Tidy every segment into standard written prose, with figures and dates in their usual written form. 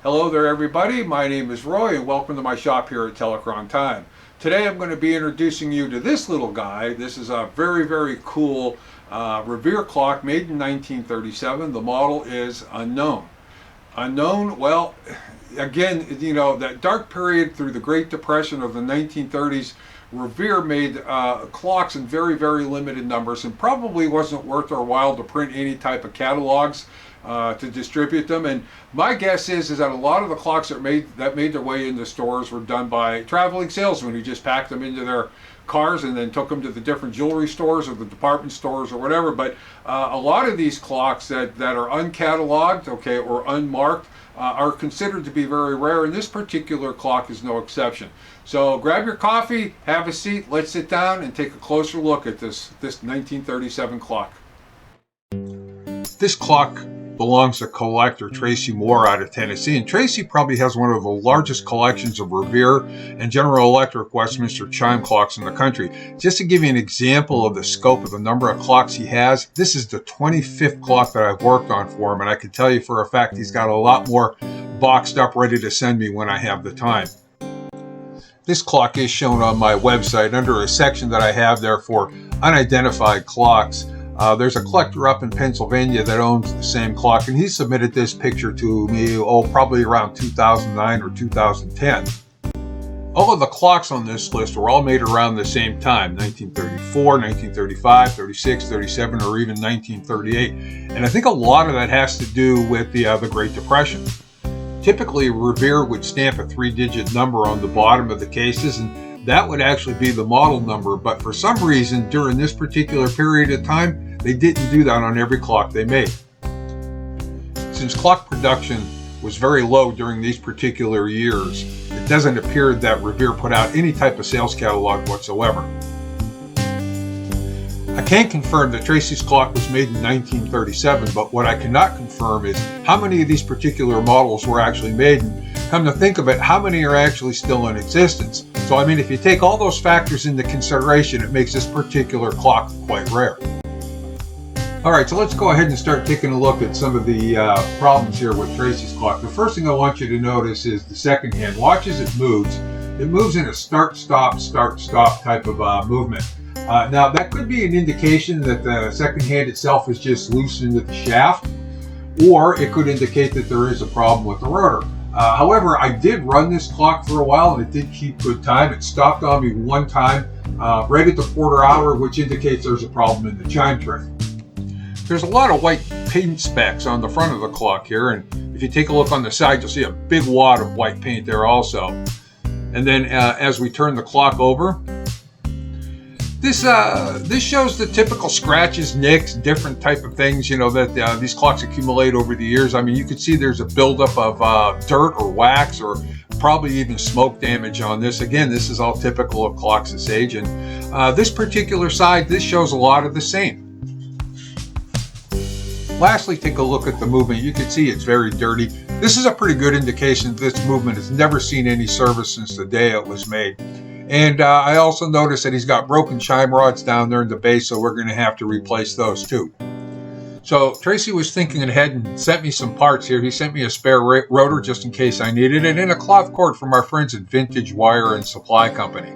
Hello there everybody, my name is Roy and welcome to my shop here at Telecron Time. Today I'm going to be introducing you to this little guy. This is a very cool Revere clock made in 1937. The model is unknown. Unknown, well, again, you know, that dark period through the Great Depression of the 1930s, Revere made clocks in very limited numbers and probably wasn't worth our while to print any type of catalogs to distribute them. And my guess is that a lot of the clocks that made their way into stores were done by traveling salesmen who just packed them into their cars and then took them to the different jewelry stores or the department stores or whatever. But a lot of these clocks that are uncatalogued, okay, or unmarked, are considered to be very rare, and this particular clock is no exception. So grab your coffee, have a seat, let's sit down and take a closer look at this 1937 clock. This clock belongs to collector Tracy Moore out of Tennessee, and Tracy probably has one of the largest collections of Revere and General Electric Westminster Chime clocks in the country. Just to give you an example of the scope of the number of clocks he has, this is the 25th clock that I've worked on for him, and I can tell you for a fact he's got a lot more boxed up ready to send me when I have the time. This clock is shown on my website under a section that I have there for unidentified clocks. There's a collector up in Pennsylvania that owns the same clock, and he submitted this picture to me, probably around 2009 or 2010. All of the clocks on this list were all made around the same time, 1934, 1935, 36, 37, or even 1938. And I think a lot of that has to do with the Great Depression. Typically, Revere would stamp a 3-digit number on the bottom of the cases, and that would actually be the model number. But for some reason, during this particular period of time, they didn't do that on every clock they made. Since clock production was very low during these particular years, it doesn't appear that Revere put out any type of sales catalog whatsoever. I can confirm that Tracy's clock was made in 1937, but what I cannot confirm is how many of these particular models were actually made, and come to think of it, how many are actually still in existence. So I mean, if you take all those factors into consideration, it makes this particular clock quite rare. Alright, so let's go ahead and start taking a look at some of the problems here with Tracy's clock. The first thing I want you to notice is the second hand. Watch as it moves. It moves in a start-stop type of movement. Now, that could be an indication that the second hand itself is just loose into the shaft, or it could indicate that there is a problem with the rotor. However, I did run this clock for a while, and it did keep good time. It stopped on me one time, right at the quarter hour, which indicates there's a problem in the chime tray. There's a lot of white paint specks on the front of the clock here, and if you take a look on the side, you'll see a big wad of white paint there also. And then as we turn the clock over, this shows the typical scratches, nicks, different type of things, you know, that these clocks accumulate over the years. I mean, you can see there's a buildup of dirt or wax or probably even smoke damage on this. Again, this is all typical of clocks this age. And this particular side, this shows a lot of the same. Lastly, take a look at the movement. You can see it's very dirty. This is a pretty good indication that this movement has never seen any service since the day it was made. And I also noticed that he's got broken chime rods down there in the base, so we're going to have to replace those too. So Tracy was thinking ahead and sent me some parts here. He sent me a spare rotor just in case I needed it, and a cloth cord from our friends at Vintage Wire and Supply Company.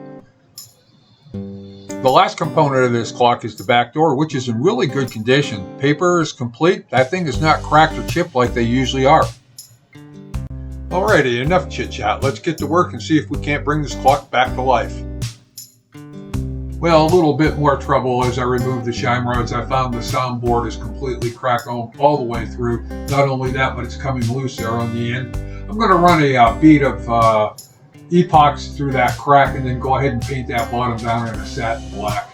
The last component of this clock is the back door, which is in really good condition. Paper is complete. That thing is not cracked or chipped like they usually are. Alrighty, enough chit chat. Let's get to work and see if we can't bring this clock back to life. Well, a little bit more trouble as I removed the chime rods. I found the soundboard is completely cracked all the way through. Not only that, but it's coming loose there on the end. I'm going to run a bead of epoxy through that crack and then go ahead and paint that bottom down in a satin black.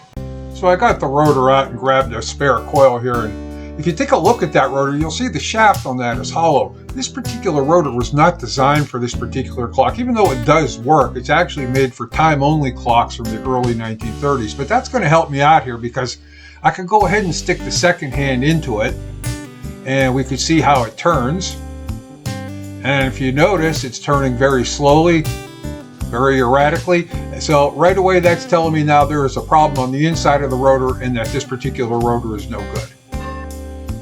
So I got the rotor out and grabbed a spare coil here, and if you take a look at that rotor, you'll see the shaft on that is hollow. This particular rotor was not designed for this particular clock. Even though it does work, it's actually made for time-only clocks from the early 1930s. But that's going to help me out here because I can go ahead and stick the second hand into it, and we can see how it turns. And if you notice, it's turning very slowly, very erratically. So right away, that's telling me now there is a problem on the inside of the rotor and that this particular rotor is no good.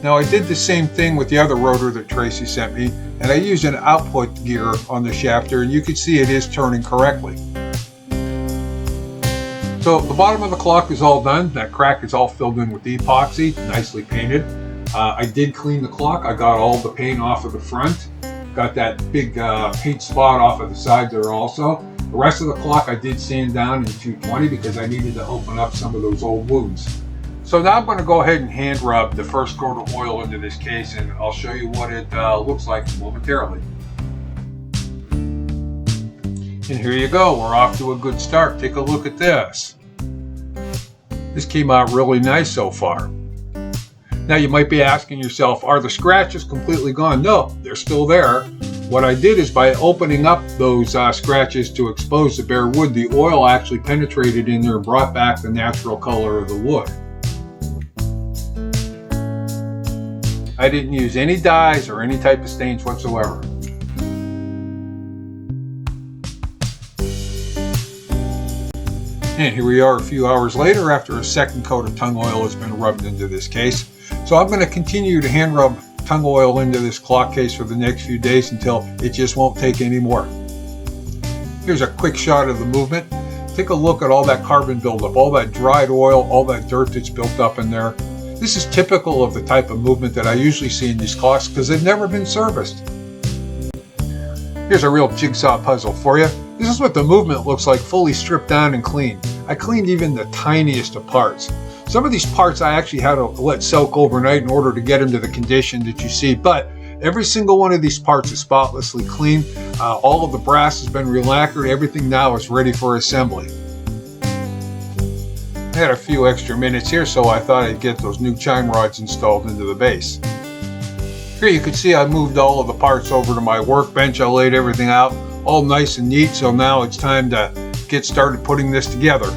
Now I did the same thing with the other rotor that Tracy sent me, and I used an output gear on the shafter, and you can see it is turning correctly. So the bottom of the clock is all done. That crack is all filled in with epoxy, nicely painted. I did clean the clock. I got all the paint off of the front. Got that big paint spot off of the side there also. The rest of the clock I did sand down in 220 because I needed to open up some of those old wounds. So now I'm going to go ahead and hand rub the first coat of oil into this case, and I'll show you what it looks like momentarily. And here you go, we're off to a good start. Take a look at this. This came out really nice so far. Now you might be asking yourself, are the scratches completely gone? No, they're still there. What I did is by opening up those scratches to expose the bare wood, the oil actually penetrated in there and brought back the natural color of the wood. I didn't use any dyes or any type of stains whatsoever. And here we are a few hours later after a second coat of tung oil has been rubbed into this case. So I'm going to continue to hand rub tung oil into this clock case for the next few days until it just won't take any more. Here's a quick shot of the movement. Take a look at all that carbon buildup, all that dried oil, all that dirt that's built up in there. This is typical of the type of movement that I usually see in these clocks because they've never been serviced. Here's a real jigsaw puzzle for you. This is what the movement looks like fully stripped down and cleaned. I cleaned even the tiniest of parts. Some of these parts I actually had to let soak overnight in order to get them to the condition that you see, but every single one of these parts is spotlessly clean. All of the brass has been relacquered. Everything now is ready for assembly. I had a few extra minutes here, so I thought I'd get those new chime rods installed into the base. Here you can see I moved all of the parts over to my workbench. I laid everything out all nice and neat, so now it's time to get started putting this together.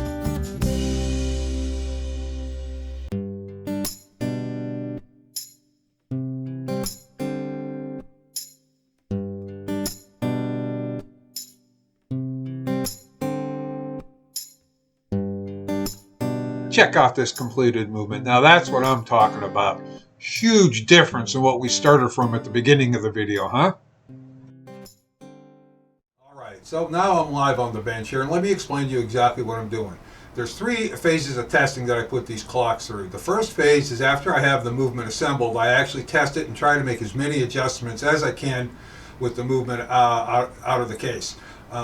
Check out this completed movement. Now that's what I'm talking about. Huge difference in what we started from at the beginning of the video, huh? Alright, so now I'm live on the bench here, and let me explain to you exactly what I'm doing. There's three phases of testing that I put these clocks through. The first phase is after I have the movement assembled, I actually test it and try to make as many adjustments as I can with the movement out of the case.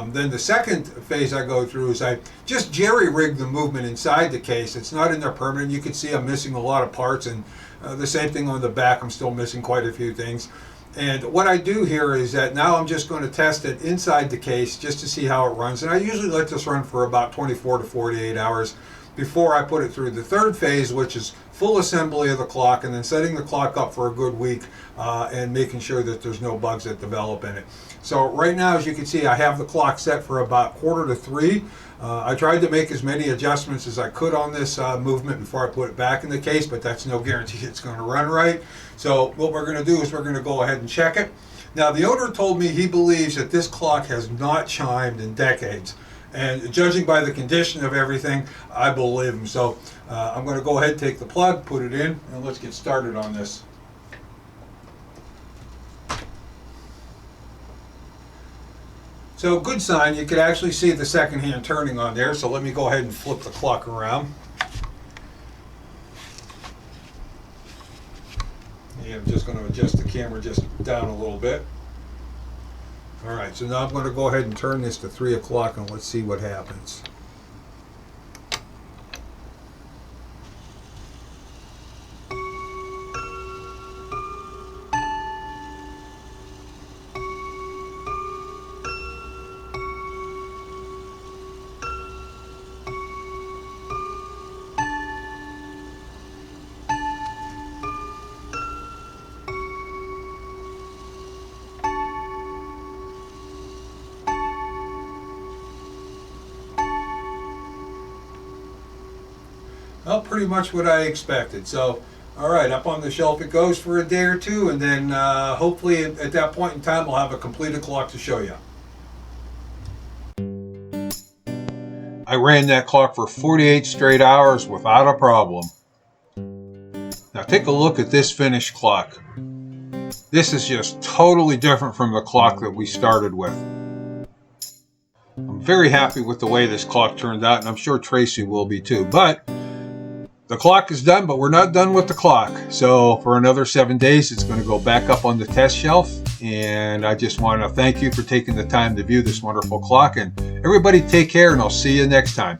Then the second phase I go through is I just jerry-rig the movement inside the case. It's not in there permanent. You can see I'm missing a lot of parts, and the same thing on the back. I'm still missing quite a few things. And what I do here is that now I'm just going to test it inside the case just to see how it runs. And I usually let this run for about 24 to 48 hours before I put it through the third phase, which is full assembly of the clock and then setting the clock up for a good week and making sure that there's no bugs that develop in it. So right now, as you can see, I have the clock set for about 2:45. I tried to make as many adjustments as I could on this movement before I put it back in the case, but that's no guarantee it's going to run right. So what we're going to do is we're going to go ahead and check it. Now the owner told me he believes that this clock has not chimed in decades. And judging by the condition of everything, I believe him. So I'm going to go ahead and take the plug, put it in, and let's get started on this. So good sign, you could actually see the second hand turning on there. So let me go ahead and flip the clock around. Yeah, I'm just going to adjust the camera just down a little bit. Alright, so now I'm going to go ahead and turn this to 3 o'clock and let's see what happens. Well, pretty much what I expected. So, all right, up on the shelf it goes for a day or two, and then hopefully at that point in time I'll have a completed clock to show you. I ran that clock for 48 straight hours without a problem. Now take a look at this finished clock. This is just totally different from the clock that we started with. I'm very happy with the way this clock turned out, and I'm sure Tracy will be too. But the clock is done, but we're not done with the clock. So for another 7 days, it's going to go back up on the test shelf. And I just want to thank you for taking the time to view this wonderful clock. And everybody take care, and I'll see you next time.